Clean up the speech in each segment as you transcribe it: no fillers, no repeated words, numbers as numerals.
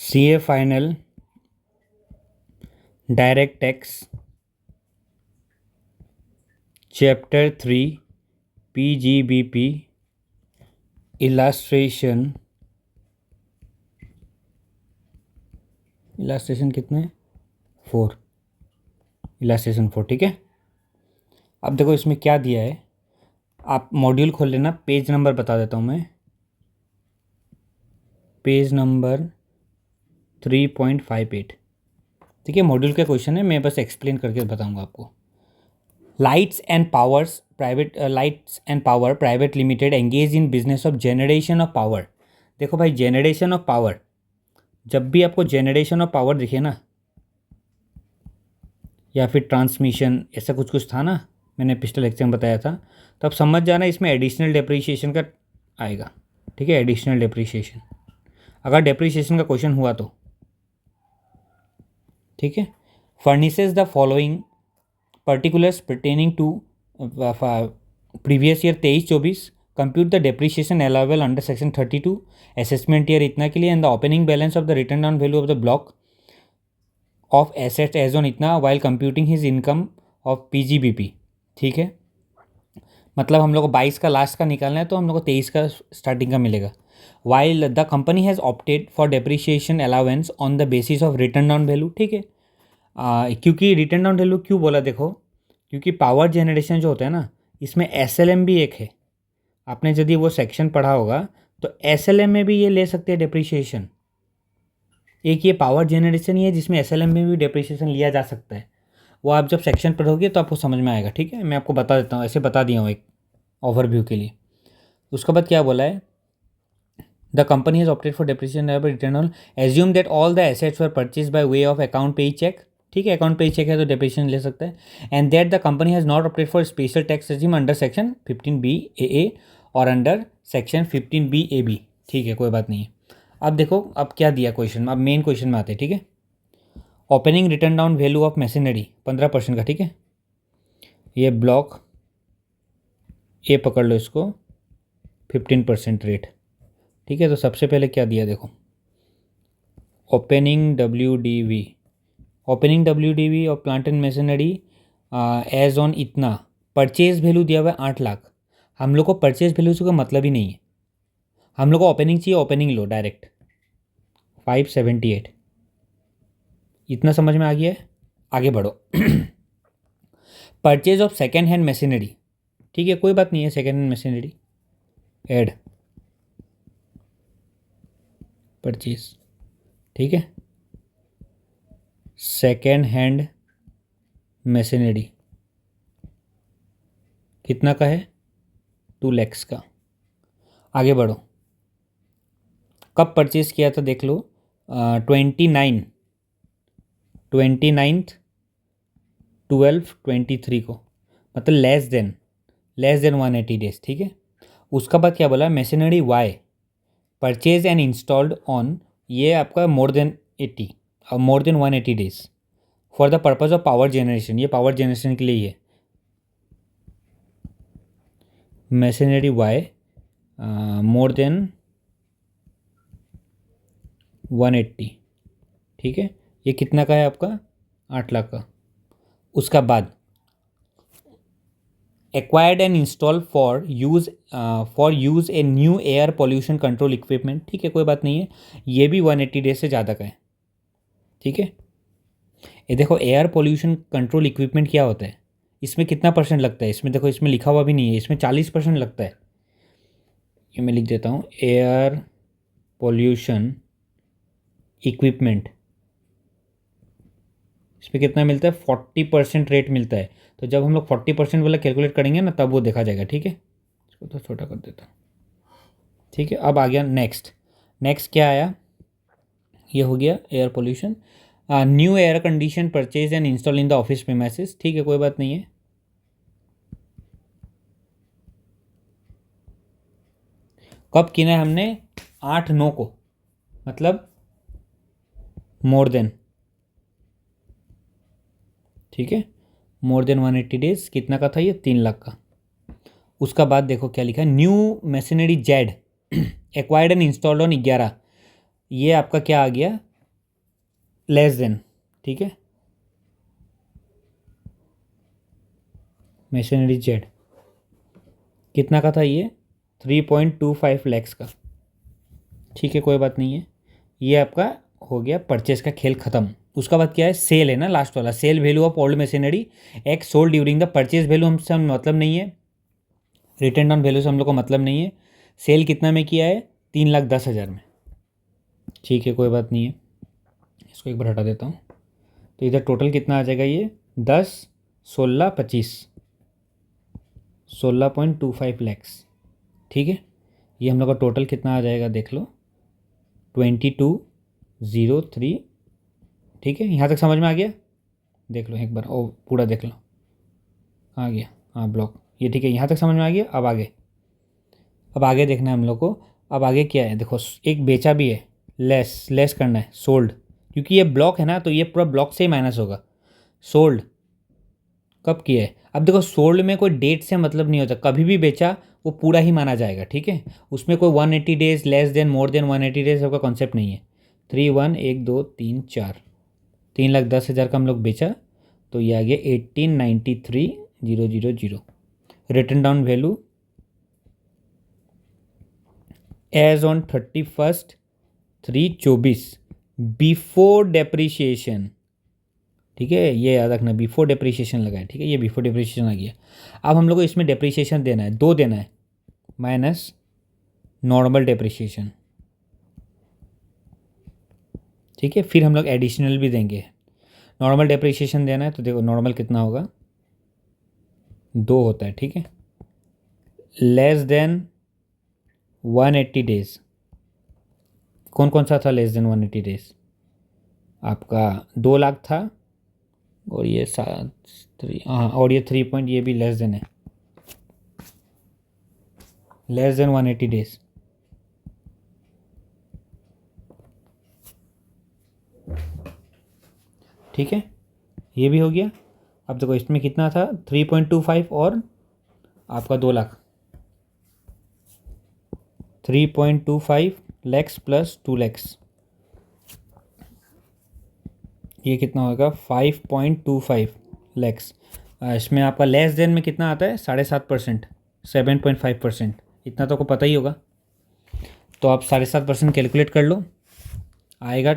CA final, direct tax, chapter 3, PGBP, illustration कितने, 4, illustration 4। ठीक है, अब देखो इसमें क्या दिया है, आप मॉड्यूल खोल लेना, पेज नंबर बता देता हूँ मैं, पेज नंबर 3.58। ठीक है, मॉड्यूल का क्वेश्चन है, मैं बस एक्सप्लेन करके बताऊंगा आपको। Lights and power private limited engage in business of generation of power. देखो भाई, जनरेशन ऑफ पावर, जब भी आपको जनरेशन ऑफ पावर दिखे ना, या फिर ट्रांसमिशन, ऐसा कुछ कुछ था ना, मैंने पिछले लेक्चर में बताया था, तो आप समझ जाना इसमें एडिशनल डेप्रीशिएशन का आएगा। ठीक है, एडिशनल डेप्रीशिएशन, अगर डेप्रीशिएशन का क्वेश्चन हुआ तो। ठीक है, furnishes the following particulars pertaining to previous year 23-24, compute the depreciation allowable under section 32, assessment year इतना के लिए, and the opening balance of the written down value of the block of assets as on इतना while computing his income of PGBP। ठीक है, मतलब हम लोग को 22 का लास्ट का निकालना है, तो हम लोग को 23 का स्टार्टिंग का मिलेगा। While the company has opted for depreciation allowance on the basis of return down value. ठीक है, क्योंकि रिटर्न ऑन वैल्यू क्यों बोला, देखो क्योंकि पावर जनरेशन जो होता है ना, इसमें SLM भी एक है। आपने यदि वो सेक्शन पढ़ा होगा तो SLM में भी ये ले सकते हैं डेप्रीशिएशन। एक ये पावर जनरेशन ही है जिसमें SLM में भी डेप्रीशिएशन लिया जा सकता है। वो आप जब सेक्शन पढ़ोगे तो आपको समझ में आएगा। ठीक है, मैं आपको बता देता हूँ, ऐसे बता दिया हूँ एक ओवरव्यू के लिए। उसके बाद क्या बोला है, the company has opted for depreciation return on, assume that all the assets were purchase by way of account पे चेक। ठीक है, अकाउंट पे चेक है तो डेप्रीशिएशन ले सकता है। And that the company has not opted for special tax regime under section 15BAA और अंडर सेक्शन 15BAB। ठीक है, कोई बात नहीं है। अब देखो, अब क्या दिया क्वेश्चन में, अब मेन क्वेश्चन में आते हैं। ठीक है, opening return down value of machinery 15% का। ठीक है, ये ब्लॉक ए पकड़ लो, इसको 15% रेट। ठीक है, तो सबसे पहले क्या दिया देखो, ओपनिंग WDV और plant and machinery as on इतना, परचेज वैल्यू दिया हुआ है 8 लाख। हम लोग को परचेज वैल्यू से कोई मतलब ही नहीं है, हम लोग को ओपनिंग चाहिए, ओपनिंग लो डायरेक्ट 578। इतना समझ में आ गया है, आगे बढ़ो। Purchase of second hand machinery. ठीक है, कोई बात नहीं है, second hand machinery add purchase. ठीक है, सेकेंड हैंड मशीनरी कितना का है, 2 lakhs का। आगे बढ़ो, कब परचेज किया था देख लो, 29/12/23 को, मतलब लेस देन 180 डेज। ठीक है, उसका बाद क्या बोला, machinery Y purchase and installed on, ये आपका more than 180 days for the purpose of power generation, ये पावर जनरेशन के लिए ही है। Machinery Y more than 180। ठीक है, ये कितना का है आपका, 8 लाख का। उसका बाद acquired and install for use a new air pollution control equipment. ठीक है, कोई बात नहीं है, ये भी 180 डेज से ज़्यादा का है। ठीक है, ये देखो एयर पोल्यूशन कंट्रोल इक्विपमेंट क्या होता है, इसमें कितना % लगता है, इसमें देखो, इसमें लिखा हुआ भी नहीं है, इसमें 40% लगता है। ये मैं लिख देता हूँ, एयर पोल्यूशन इक्विपमेंट, इसमें कितना मिलता है, 40% रेट मिलता है। तो जब हम लोग 40% वाला कैलकुलेट करेंगे ना, तब वो देखा जाएगा। ठीक है, इसको तो छोटा कर देता हूँ। ठीक है, अब आ गया नेक्स्ट क्या आया, ये हो गया air pollution. New air condition purchase and install in the office premises. ठीक है, कोई बात नहीं है। कब किना है हमने, 8/9 को, मतलब मोर देन। ठीक है, मोर देन 180 डेज, कितना का था ये, 3 लाख का। उसका बाद देखो क्या लिखा है, new machinery Z acquired and installed on 11, ये आपका क्या आ गया, लेस देन, ठीक है, मशीनरी जेड कितना का था ये 3.25 लैक्स का, ठीक है, कोई बात नहीं है। ये आपका हो गया परचेस का खेल ख़त्म। उसका बाद क्या है, सेल है ना लास्ट वाला, sale value of old machinery X sold during the purchase value हमसे मतलब नहीं है, रिटर्न डाउन वैल्यू से हम लोग को मतलब नहीं है। सेल कितना में किया है 3,10,000 में, ठीक है, कोई बात नहीं है, इसको एक बार हटा देता हूँ। तो इधर टोटल कितना आ जाएगा ये 10, 16, 25, 16.25 लैक्स, ठीक है। ये हम लोग का टोटल कितना आ जाएगा देख लो 2203, ठीक है। यहाँ तक समझ में आ गया, देख लो एक बार, ओ पूरा देख लो आ गया, हाँ ब्लॉक ये, ठीक है, यहाँ तक समझ में आ गया। अब आगे देखना है हम लोग को। अब आगे क्या है देखो, एक बेचा भी है, लेस करना है सोल्ड, क्योंकि ये ब्लॉक है ना तो ये पूरा ब्लॉक से ही माइनस होगा। सोल्ड कब किया है, अब देखो सोल्ड में कोई डेट से मतलब नहीं होता, कभी भी बेचा वो पूरा ही माना जाएगा, ठीक है। उसमें कोई 180 डेज लेस देन मोर देन 180 डेज सबका कॉन्सेप्ट नहीं है। 3, 1, 2, 3, 4, 3,10,000 का हम लोग बेचा, तो ये आ गया 1893,000। Written down value as on 31/3/24 before depreciation, ठीक है, ये याद रखना बिफोर डेप्रीशिएशन लगा है, ठीक है, ये बिफोर डेप्रीशिएशन आ गया। अब हम लोग को इसमें डेप्रीशिएशन देना है, 2 देना है, माइनस नॉर्मल डेप्रीशिएशन, ठीक है। फिर हम लोग एडिशनल भी देंगे, नॉर्मल डेप्रीशिएशन देना है तो देखो नॉर्मल कितना होगा 2 होता है, ठीक है। लेस देन 180 डेज, कौन कौन सा था लेस देन 180 डेज, आपका 2 लाख था, और ये 3, हाँ, और ये 3 पॉइंट ये भी लेस देन है, लेस देन 180 डेज, ठीक है, ये भी हो गया। अब देखो इसमें कितना था 3.25 और आपका 2 लाख, 3.25 लैक्स प्लस 2 लैक्स, ये कितना होगा 5.25 लैक्स। इसमें आपका लेस देन में कितना आता है 7.5%, 7.5%, इतना तो आपको पता ही होगा। तो आप 7.5% कैलकुलेट कर लो, आएगा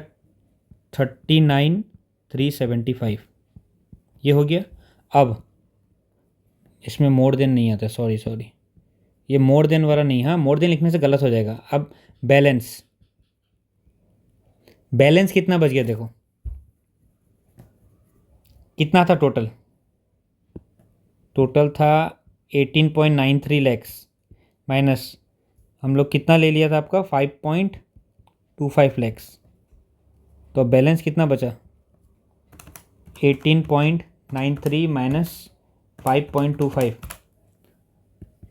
39,375, ये हो गया। अब इसमें मोर देन नहीं आता, सॉरी, ये मोर देन वाला नहीं, हाँ मोर देन लिखने से गलत हो जाएगा। अब बैलेंस कितना बच गया देखो, कितना था टोटल था 18.93 लैक्स, माइनस हम लोग कितना ले लिया था आपका 5.25 लैक्स, तो बैलेंस कितना बचा 18.93 माइनस 5.25,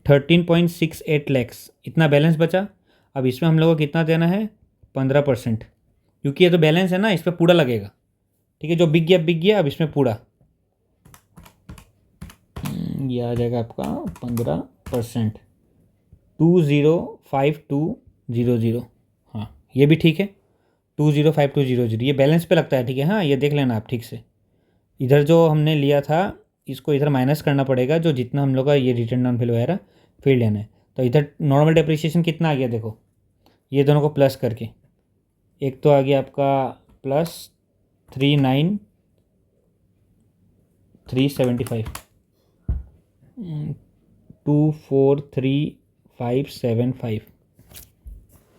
13.68 लैक्स, इतना बैलेंस बचा। अब इसमें हम लोग को कितना देना है 15%, क्योंकि ये तो बैलेंस है ना, इस पर पूरा लगेगा, ठीक है, जो बिक गया। अब इसमें पूरा ये आ जाएगा आपका 15%, 205200, हाँ ये भी ठीक है, 205200 ये बैलेंस पे लगता है, ठीक है, हाँ ये देख लेना आप ठीक से। इधर जो हमने लिया था इसको इधर माइनस करना पड़ेगा, जो जितना हम लोग का ये रिटर्न ऑन वैल्यू वगैरह फिर लेना है। तो इधर नॉर्मल डेप्रिसिएशन कितना आ गया देखो, ये दोनों को प्लस करके, एक तो आ गया आपका प्लस 39,375, 243575,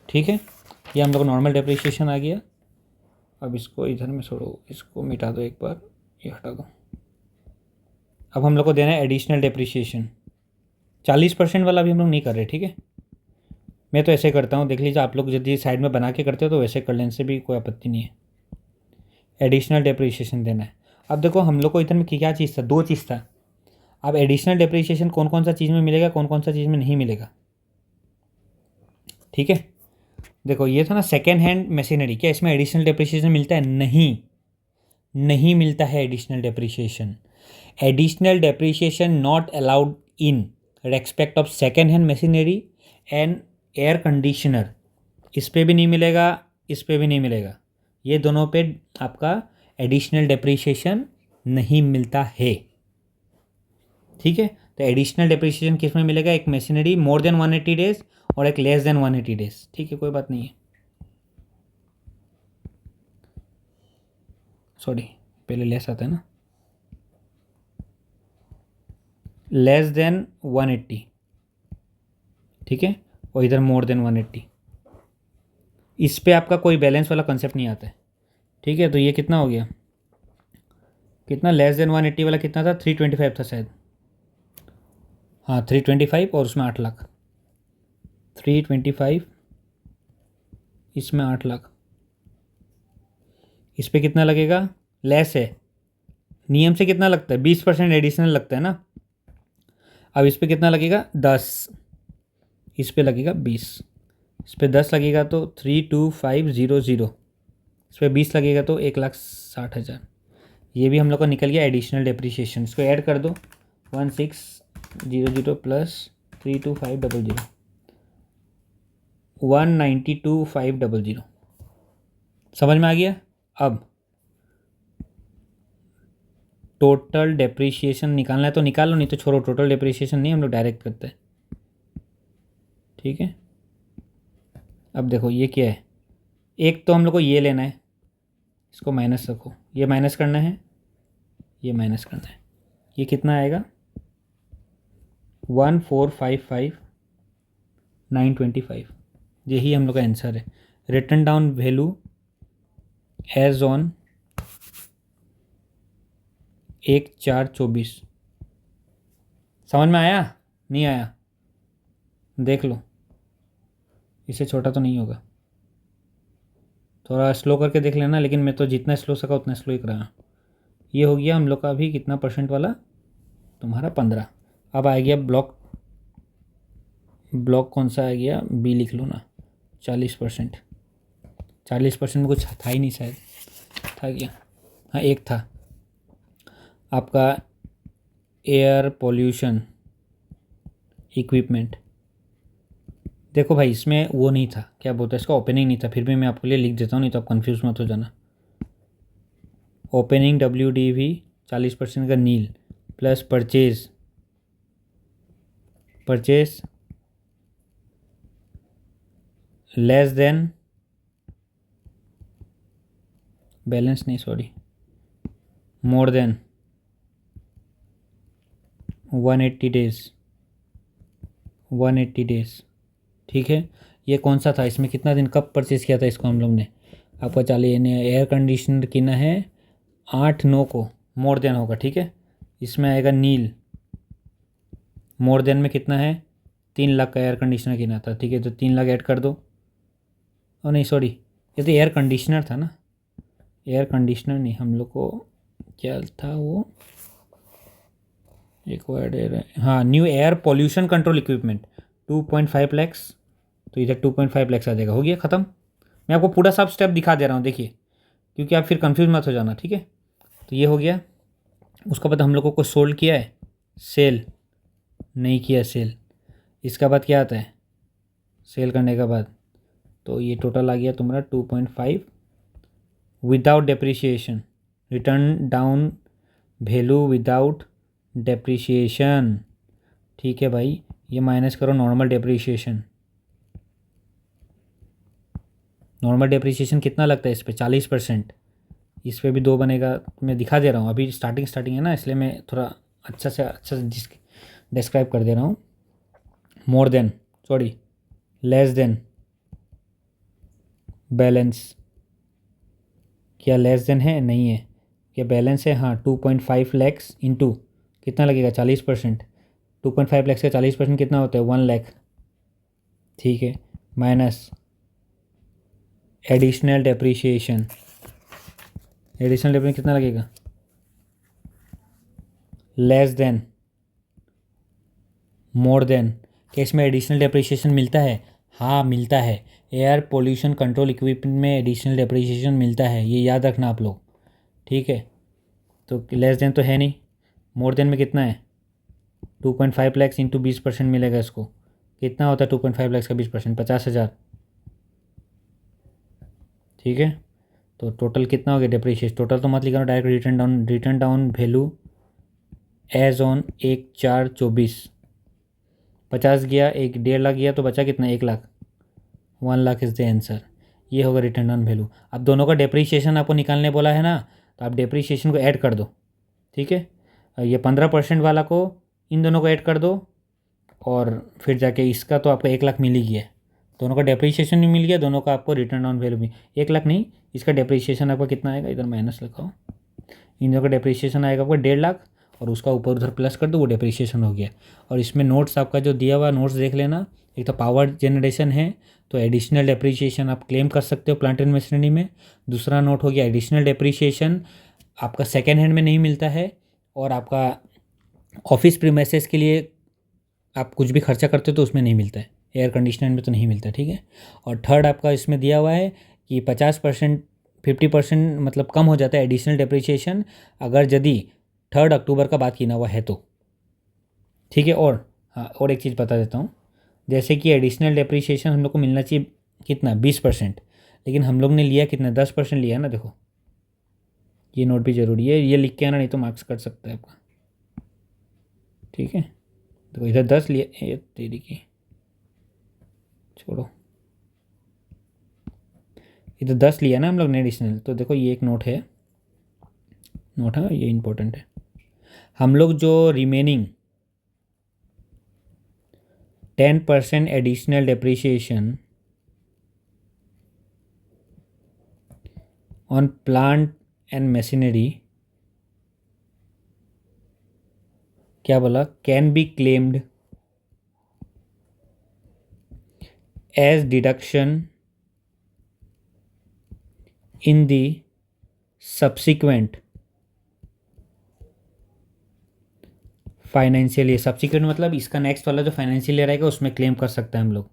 ठीक है, ये हम लोग को नॉर्मल डेप्रिसिएशन आ गया। अब इसको इधर में छोड़ो, इसको मिटा दो एक बार, ये हटा दो। अब हम लोग को देना है एडिशनल डेप्रिसिएशन, 40% वाला भी हम लोग नहीं कर रहे, ठीक है, मैं तो ऐसे करता हूँ, देख लीजिए आप लोग यदि साइड में बना के करते हो तो वैसे कर लेने से भी कोई आपत्ति नहीं है। एडिशनल डेप्रिसिएशन देना है। अब देखो हम लोग को इधर में क्या चीज़ था, 2 चीज़ था। अब एडिशनल डेप्रिसिएशन कौन कौन सा चीज़ में मिलेगा, कौन कौन सा चीज़ में नहीं मिलेगा, ठीक है। देखो ये था ना सेकेंड हैंड मशीनरी, क्या इसमें एडिशनल डेप्रिसिएशन मिलता है, नहीं मिलता है additional depreciation. Additional depreciation not allowed in respect of second hand machinery and air conditioner, इस पर भी नहीं मिलेगा, इस पर भी नहीं मिलेगा, ये दोनों पे आपका एडिशनल डेप्रिसिएशन नहीं मिलता है, ठीक है। तो एडिशनल डेप्रिसिएशन किस में मिलेगा, एक मशीनरी मोर देन 180 डेज और एक लेस देन 180 डेज, ठीक है, कोई बात नहीं है। सॉरी, पहले लेस आता है ना, लेस देन 180, ठीक है, और इधर मोर देन 180। इस पे आपका कोई बैलेंस वाला कंसेप्ट नहीं आता है, ठीक है। तो ये कितना हो गया, कितना लेस देन 180 वाला कितना था, 325 था शायद, हाँ 325 और उसमें 8 लाख, 325 इसमें 8 लाख। इस पर कितना लगेगा, लेस है, नियम से कितना लगता है, 20% एडिशनल लगता है ना। अब इस पर कितना लगेगा, 10, इस पर लगेगा 20, इस पर 10 लगेगा तो 32500, इस पर 20 लगेगा तो 1,60,000। ये भी हम लोग का निकल गया एडिशनल डेप्रिसिएशन। इसको ऐड कर दो, 1600 प्लस 32500, 192,500। समझ में आ गया। अब टोटल डेप्रिसिएशन निकालना है तो निकाल लो, नहीं तो छोड़ो, टोटल डेप्रिसिएशन नहीं, हम लोग डायरेक्ट करते हैं, ठीक है। अब देखो ये क्या है, एक तो हम लोग को ये लेना है, इसको माइनस रखो, ये माइनस करना है, ये माइनस करना है, ये कितना आएगा 1,455,925, यही हम लोग का आंसर है। Written down value as on 1/4/24। समझ में आया, नहीं आया, देख लो, इससे छोटा तो नहीं होगा, थोड़ा स्लो करके देख लेना, लेकिन मैं तो जितना स्लो सका उतना स्लो ही कर रहा। ये हो गया हम लोग का अभी कितना परसेंट वाला, तुम्हारा 15। अब आ गया ब्लॉक, ब्लॉक कौन सा आ गया, बी लिख लो ना, 40%। 40% में कुछ था ही नहीं शायद, था क्या, हाँ एक था आपका एयर पोल्यूशन इक्विपमेंट। देखो भाई इसमें वो नहीं था, क्या बोलते हैं इसका, ओपनिंग नहीं था, फिर भी मैं आपके लिए लिख देता हूँ, नहीं तो आप कंफ्यूज मत हो जाना। ओपनिंग WDV 40% का nil plus purchase less than, balance नहीं सॉरी, मोर देन 180 डेज, ठीक है। ये कौन सा था, इसमें कितना दिन कब परचेज़ किया था इसको हम लोग ने, आपका चाहिए एयर कंडीशनर किना है 8/9 को, मोर देन होगा, ठीक है। इसमें आएगा नील, मोर देन में कितना है, 3 लाख का एयर कंडीशनर किना था, ठीक है, तो 3 लाख ऐड कर दो। और नहीं सॉरी, ये तो एयर कंडीशनर था ना, एयर कंडीशनर नहीं, हम लोग को क्या था वो, रिक्वायर्ड एयर, हाँ new air pollution control equipment 2.5 lakhs, तो इधर 2.5 लैक्स आ जाएगा, हो गया ख़त्म। मैं आपको पूरा सब स्टेप दिखा दे रहा हूँ, देखिए, क्योंकि आप फिर कंफ्यूज मत हो जाना, ठीक है। तो ये हो गया, उसका बाद हम लोगों को सोल्ड किया है, सेल नहीं किया सेल, इसका बाद क्या आता है, सेल करने के बाद, तो ये टोटल आ गया तुम्हारा 2.5 without depreciation, return down value without depreciation, ठीक है भाई। ये माइनस करो नॉर्मल डेप्रिसिएशन, नॉर्मल डेप्रिसिएशन कितना लगता है इस पर, 40%, इस पर भी 2 बनेगा, मैं दिखा दे रहा हूँ, अभी स्टार्टिंग है ना, इसलिए मैं थोड़ा अच्छा से डिस्क्राइब कर दे रहा हूँ। More than sorry less than, balance, क्या लेस देन है, नहीं है, क्या बैलेंस है, हाँ 2.5 लैक्स इंटू कितना लगेगा 40%, 2.5 लैक्स का 40% कितना होता है 1 लाख, ठीक है, minus additional depreciation, additional depreciation कितना लगेगा, लेस देन, मोर देन, क्या इसमें एडिशनल डेप्रिसिएशन मिलता है, हाँ मिलता है, एयर पोल्यूशन कंट्रोल इक्विपमेंट में एडिशनल डेप्रिसिएशन मिलता है, ये याद रखना आप लोग, ठीक है। तो लेस देन तो है नहीं, मोर देन में कितना है 2.5 लैक्स इंटू 20% मिलेगा इसको, कितना होता है 2.5 लैक्स का 20%, 50,000, ठीक है। तो टोटल कितना हो गया डिप्रिशिएशन, टोटल तो मत लिखना direct, written down value as on 1/4/24, 50 गया, 1.5 लाख गया, तो बचा कितना 1 lakh, 1 lakh is the answer. ये होगा रिटर्न ऑन वैल्यू। अब दोनों का डेप्रीशिएशन आपको निकालने बोला है ना, तो आप डेप्रीशिएशन को ऐड कर दो, ठीक है। ये 15% वाला को इन दोनों को ऐड कर दो, और फिर जाके इसका तो आपको 1 लाख मिल ही गया, दोनों का डेप्रीशिएशन भी मिल गया, दोनों का आपको रिटर्न ऑन वैल्यू भी। 1 लाख नहीं, इसका डेप्रीशिएशन आपका कितना आएगा, इधर माइनस लिखाओ, इन दोनों का डेप्रीशिएशन आएगा आपका 1.5 लाख, और उसका ऊपर उधर प्लस कर दो, वो डेप्रीशिएशन हो गया। और इसमें नोट्स आपका जो दिया हुआ नोट्स देख लेना, एक तो पावर जनरेशन है तो एडिशनल डेप्रीशिएशन आप क्लेम कर सकते हो प्लांट एंड मशीनरी में। दूसरा नोट हो गया एडिशनल डेप्रीशिएशन आपका सेकेंड हैंड में नहीं मिलता है, और आपका ऑफिस प्रीमाइसेस के लिए आप कुछ भी खर्चा करते हो तो उसमें नहीं मिलता है, एयर कंडीशनर में तो नहीं मिलता, ठीक है। और थर्ड आपका इसमें दिया हुआ है कि 50% 50% मतलब कम हो जाता है एडिशनल डेप्रीशिएशन अगर यदि 3 अक्टूबर का बात किया हुआ है तो, ठीक है। और हाँ, और एक चीज़ बता देता हूँ, जैसे कि एडिशनल डेप्रीशिएशन हम लोग को मिलना चाहिए कितना 20%, लेकिन हम लोग ने लिया कितना 10% लिया ना। देखो ये नोट भी ज़रूरी है, ये लिख के आना, नहीं तो मार्क्स कट सकता है आपका, ठीक है। देखो इधर 10 लिया, ये तेरी की छोड़ो, इधर 10 लिया ना हम लोग ने एडिशनल, तो देखो ये एक नोट है, नोट है ये इंपॉर्टेंट है। हम लोग जो remaining 10% additional depreciation on plant and machinery, क्या बोला, can be claimed as deduction in the subsequent financial year. Subsequent मतलब इसका नेक्स्ट वाला जो फाइनेंशियल ईयर आएगा उसमें क्लेम कर सकते हैं हम लोग।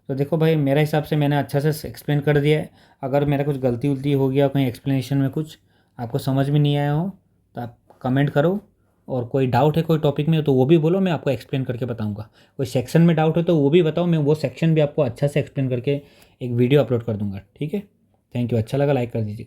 तो देखो भाई मेरे हिसाब से मैंने अच्छा से एक्सप्लेन कर दिया है। अगर मेरा कुछ गलती उलती हो गया कहीं एक्सप्लेनेशन में, कुछ आपको समझ में नहीं आया हो तो आप कमेंट करो, और कोई डाउट है कोई टॉपिक में तो वो भी बोलो, मैं आपको एक्सप्लेन करके बताऊंगा। कोई सेक्शन में डाउट है तो वो भी बताओ, मैं वो सेक्शन भी आपको अच्छा से एक्सप्लेन करके एक वीडियो अपलोड कर दूंगा, ठीक है। थैंक यू, अच्छा लगा लाइक कर दीजिए।